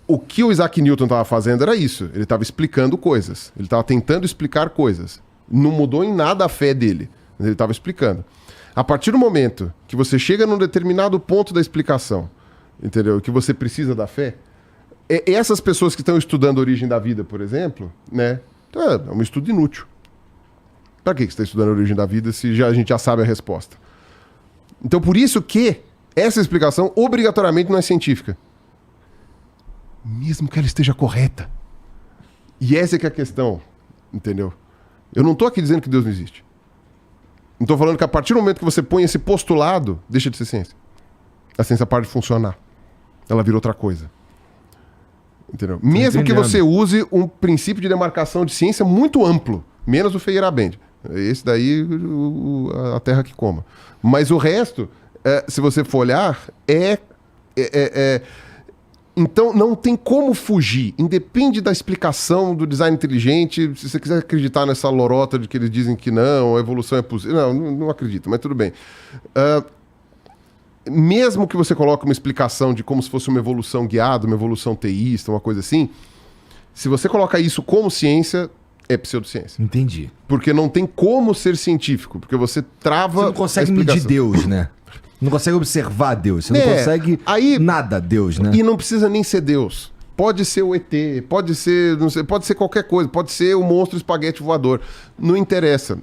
o que o Isaac Newton estava fazendo era isso. Ele estava explicando coisas. Ele estava tentando explicar coisas. Não mudou em nada a fé dele. Mas ele estava explicando. A partir do momento que você chega num determinado ponto da explicação, entendeu? Que você precisa da fé, essas pessoas que estão estudando a origem da vida, por exemplo, né? É um estudo inútil. Para que você está estudando a origem da vida se a gente já sabe a resposta? Então, por isso que essa explicação obrigatoriamente não é científica. Mesmo que ela esteja correta. E essa é que é a questão, entendeu? Eu não estou aqui dizendo que Deus não existe. Não estou falando que a partir do momento que você põe esse postulado, deixa de ser ciência. A ciência para de funcionar. Ela vira outra coisa. Entendeu? Mesmo que você use um princípio de demarcação de ciência muito amplo, menos o Feyerabend. Esse daí, a terra que coma. Mas o resto, se você for olhar, então não tem como fugir. Independe da explicação do design inteligente. Se você quiser acreditar nessa lorota de que eles dizem que não, a evolução é possível. Não acredito, mas tudo bem. Mesmo que você coloque uma explicação de como se fosse uma evolução guiada, uma evolução teísta, uma coisa assim, se você coloca isso como ciência, é pseudociência. Entendi. Porque não tem como ser científico, porque você trava. Você não consegue medir Deus, né? Não consegue observar Deus. Você não consegue nada Deus, né? E não precisa nem ser Deus. Pode ser o ET, pode ser, não sei, pode ser qualquer coisa, pode ser o monstro espaguete voador. Não interessa.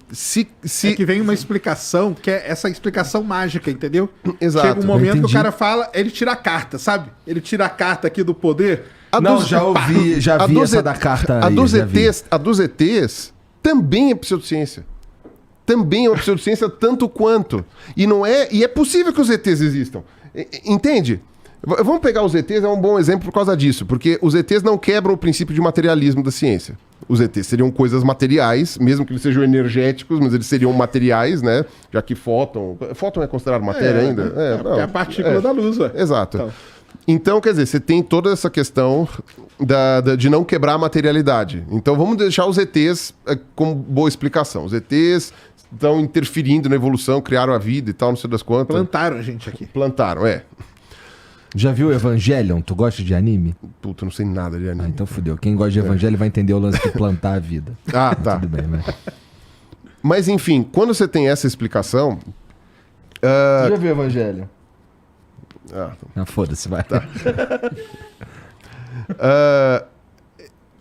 É que vem uma explicação, que é essa explicação mágica, entendeu? Exato. Chega um momento que o cara fala, ele tira a carta, sabe? Ele tira a carta aqui do poder. Já vi essa da carta aí. A dos ETs também é pseudociência. Também é uma pseudociência tanto quanto. E é possível que os ETs existam. Entende? Vamos pegar os ETs, é um bom exemplo por causa disso, porque os ETs não quebram o princípio de materialismo da ciência. Os ETs seriam coisas materiais, mesmo que eles sejam energéticos, mas eles seriam materiais, né? Já que fóton é considerado matéria ainda? É a partícula da luz, ué. Exato. Então, quer dizer, você tem toda essa questão de não quebrar a materialidade. Então, vamos deixar os ETs como boa explicação. Os ETs estão interferindo na evolução, criaram a vida e tal, não sei das quantas. Plantaram a gente aqui. Plantaram. Já viu Evangelion? Tu gosta de anime? Puta, não sei nada de anime. Então fudeu. Quem gosta de Evangelion vai entender o lance de plantar a vida. Tá. Tudo bem, né? Mas enfim, quando você tem essa explicação... Você já viu Evangelion? Foda-se, vai. Tá.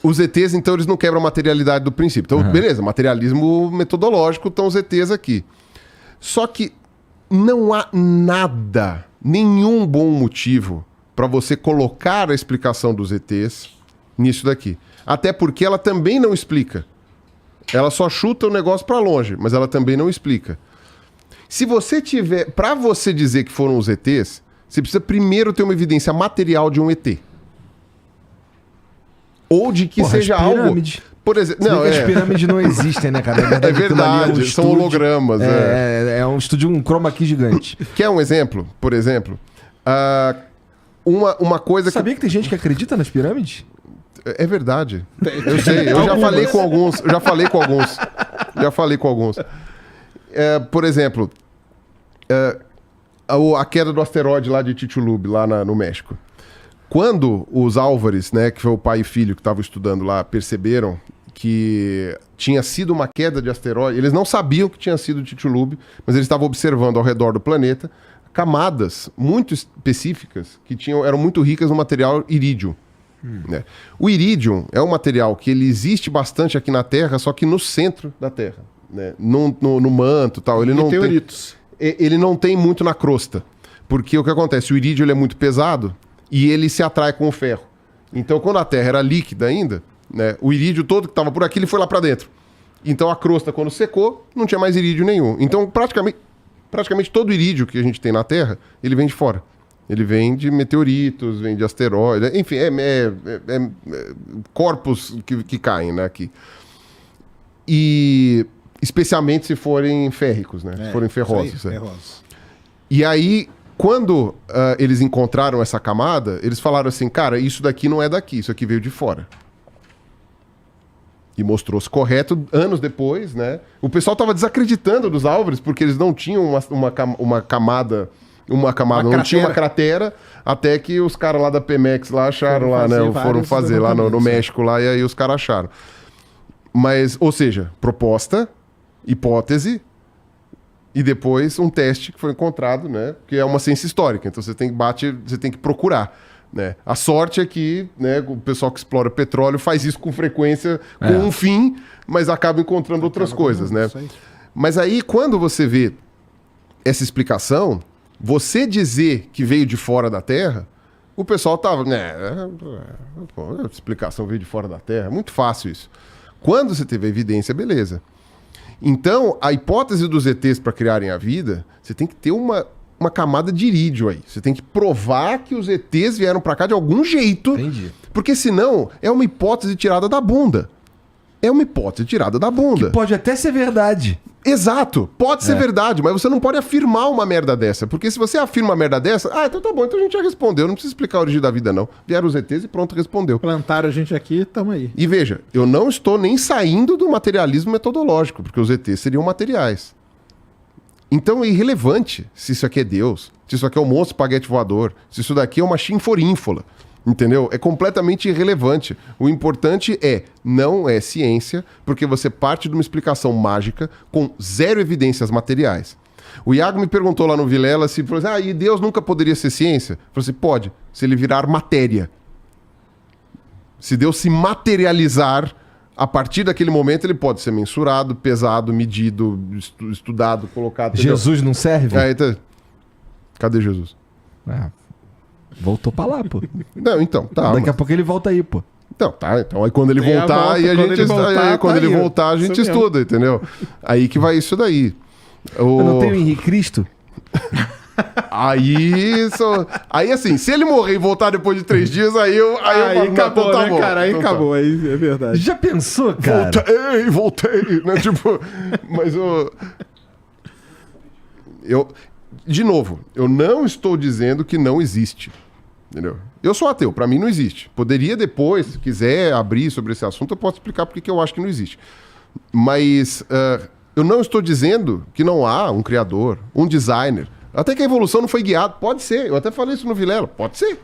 Os ETs, então, eles não quebram a materialidade do princípio. Então, beleza, materialismo metodológico, estão os ETs aqui. Só que não há nada, nenhum bom motivo para você colocar a explicação dos ETs nisso daqui. Até porque ela também não explica. Ela só chuta o negócio para longe, mas ela também não explica. Se você tiver... Para você dizer que foram os ETs, você precisa primeiro ter uma evidência material de um ET. Ou de que seja algo... Por exemplo, as pirâmides não existem, né, cara? É verdade, são hologramas. É um estúdio, um chroma key gigante. Quer um exemplo? Por exemplo, uma coisa Sabia que tem gente que acredita nas pirâmides? É verdade. Eu sei, eu já falei com alguns. Por exemplo, a queda do asteroide lá de Chicxulub, lá no México. Quando os Álvares, né, que foi o pai e filho que estavam estudando lá, perceberam que tinha sido uma queda de asteroide, eles não sabiam que tinha sido Chicxulub, mas eles estavam observando ao redor do planeta camadas muito específicas que eram muito ricas no material irídio. Né? O irídio é um material que ele existe bastante aqui na Terra, só que no centro da Terra, né? No manto e tal. Ele não tem muito na crosta. Porque o que acontece? O irídio ele é muito pesado e ele se atrai com o ferro. Então, quando a Terra era líquida ainda, né, o irídio todo que estava por aqui, ele foi lá para dentro. Então, a crosta, quando secou, não tinha mais irídio nenhum. Então, praticamente todo o irídio que a gente tem na Terra, ele vem de fora. Ele vem de meteoritos, vem de asteroides, enfim, corpos que caem, né, aqui. E especialmente se forem férricos, né? Se forem ferrosos. Ferrosos. E aí, quando eles encontraram essa camada, eles falaram assim, cara, isso daqui não é daqui, isso aqui veio de fora. E mostrou-se correto anos depois, né? O pessoal estava desacreditando dos Álvares porque eles não tinham uma camada uma camada, não tinha uma cratera, até que os caras lá da Pemex lá acharam lá, né? Foram fazer lá no México lá, e aí os caras acharam. Mas, ou seja, proposta, hipótese, e depois um teste que foi encontrado, né? Que é uma ciência histórica, então você tem que procurar. Né? A sorte é que, né, o pessoal que explora petróleo faz isso com frequência, com um fim, mas acaba encontrando outras coisas, né? Mas aí, quando você vê essa explicação, você dizer que veio de fora da Terra, o pessoal tava, né? A explicação veio de fora da Terra, é muito fácil isso. Quando você teve a evidência, beleza. Então, a hipótese dos ETs para criarem a vida, você tem que ter uma camada de irídio aí. Você tem que provar que os ETs vieram para cá de algum jeito. Entendi. Porque senão é uma hipótese tirada da bunda. É uma hipótese tirada da bunda. Que pode até ser verdade. Exato. Pode ser verdade, mas você não pode afirmar uma merda dessa. Porque se você afirma uma merda dessa, então tá bom, então a gente já respondeu. Não precisa explicar a origem da vida, não. Vieram os ETs e pronto, respondeu. Plantaram a gente aqui, tamo aí. E veja, eu não estou nem saindo do materialismo metodológico, porque os ETs seriam materiais. Então é irrelevante se isso aqui é Deus, se isso aqui é um monstro espaguete voador, se isso daqui é uma chinforínfola, entendeu? É completamente irrelevante. O importante não é ciência, porque você parte de uma explicação mágica com zero evidências materiais. O Iago me perguntou lá no Vilela se e Deus nunca poderia ser ciência? Eu falei assim, pode, se ele virar matéria. Se Deus se materializar, a partir daquele momento ele pode ser mensurado, pesado, medido, estudado, colocado. Jesus não serve? Então... Cadê Jesus? Voltou pra lá, pô. Não, então, tá. Daqui a pouco ele volta aí, pô. Então, tá. Então aí quando ele voltar, a gente estuda, entendeu? Aí que vai isso daí. Eu não tenho Henrique Cristo? Aí assim, se ele morrer e voltar depois de 3 dias, aí acabou, tá né, bom. cara? Aí então acabou, aí é verdade. Já pensou, cara? Voltei, né? Tipo, mas de novo, eu não estou dizendo que não existe, entendeu? Eu sou ateu, pra mim não existe. Poderia depois, se quiser abrir sobre esse assunto, eu posso explicar porque que eu acho que não existe. Mas eu não estou dizendo que não há um criador, um designer. Até que a evolução não foi guiada. Pode ser. Eu até falei isso no Vilela. Pode ser.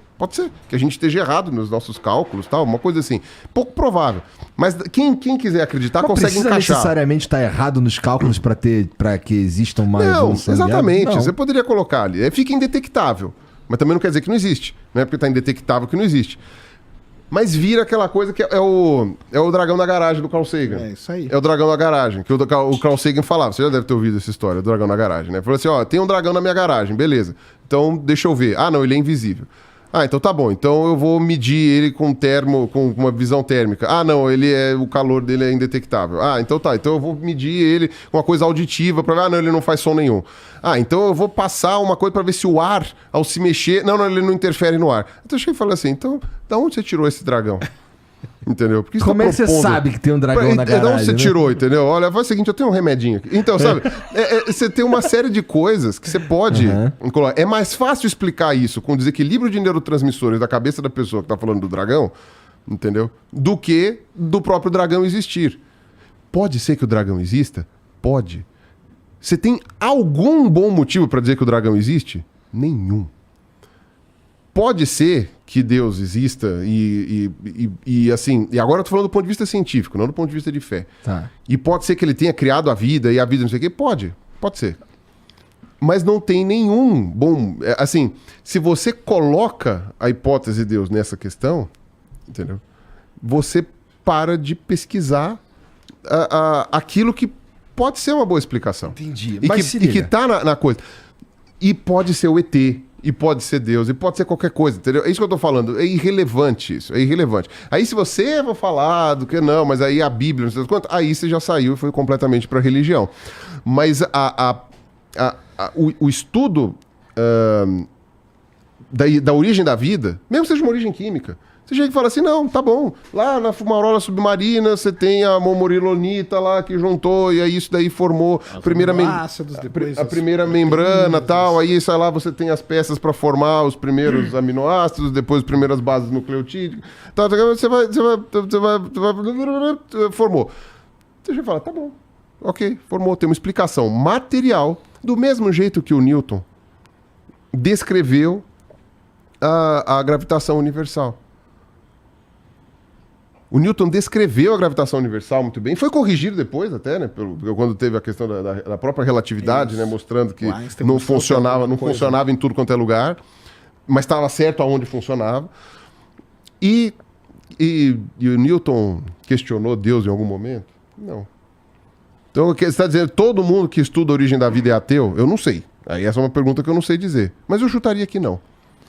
Que a gente esteja errado nos nossos cálculos, tal, uma coisa assim. Pouco provável. Mas quem quiser acreditar, consegue precisa encaixar. Necessariamente estar errado nos cálculos para que existam mais evolução. Exatamente. Não. Você poderia colocar ali. Fica indetectável. Mas também não quer dizer que não existe. Não é porque está indetectável que não existe. Mas vira aquela coisa que é o dragão da garagem do Carl Sagan. É isso aí. É o dragão da garagem, que o Carl Sagan falava. Você já deve ter ouvido essa história, do dragão da garagem, né? Falou assim, tem um dragão na minha garagem, beleza. Então, deixa eu ver. Não, ele é invisível. Então tá bom. Então eu vou medir ele com uma visão térmica. Não, o calor dele é indetectável. Então tá. Então eu vou medir ele com uma coisa auditiva para ver, não, ele não faz som nenhum. Então eu vou passar uma coisa para ver se o ar, ao se mexer, não, ele não interfere no ar. Então eu cheguei e falei assim, então, da onde você tirou esse dragão? Entendeu? Porque como é que você sabe que tem um dragão na garagem? De onde você tirou, entendeu? Olha, faz o seguinte, eu tenho um remedinho aqui. Então, sabe, você tem uma série de coisas que você pode... É mais fácil explicar isso com o desequilíbrio de neurotransmissores da cabeça da pessoa que tá falando do dragão, entendeu? Do que do próprio dragão existir. Pode ser que o dragão exista? Pode. Você tem algum bom motivo para dizer que o dragão existe? Nenhum. Pode ser que Deus exista e assim... E agora eu tô falando do ponto de vista científico, não do ponto de vista de fé. Tá. E pode ser que ele tenha criado a vida e a vida não sei o quê? Pode ser. Mas não tem nenhum bom... Assim, se você coloca a hipótese de Deus nessa questão, entendeu? Você para de pesquisar aquilo que pode ser uma boa explicação. Entendi. E que tá na coisa. E pode ser o ET. E pode ser Deus, e pode ser qualquer coisa, entendeu? É isso que eu tô falando, é irrelevante isso, é irrelevante. Aí se você vai falar do que não, mas aí a Bíblia, não sei quanto, aí você já saiu e foi completamente pra religião. Mas o estudo da origem da vida, mesmo que seja uma origem química, você chega e fala assim, não, tá bom, lá na fumarola submarina você tem a momorilonita lá que juntou e aí isso daí formou a primeira membrana e tal, aí sei lá você tem as peças para formar os primeiros aminoácidos, depois as primeiras bases nucleotídicas, tá, você vai formou. Você chega e fala, tá bom, ok, formou, tem uma explicação material, do mesmo jeito que o Newton descreveu a gravitação universal. O Newton descreveu a gravitação universal muito bem. Foi corrigido depois até, né? Quando teve a questão da própria relatividade, né? Mostrando que não funcionava em tudo quanto é lugar, mas estava certo aonde funcionava. E o Newton questionou Deus em algum momento? Não. Então, você está dizendo que todo mundo que estuda a origem da vida é ateu? Eu não sei. Aí essa é uma pergunta que eu não sei dizer. Mas eu chutaria que não.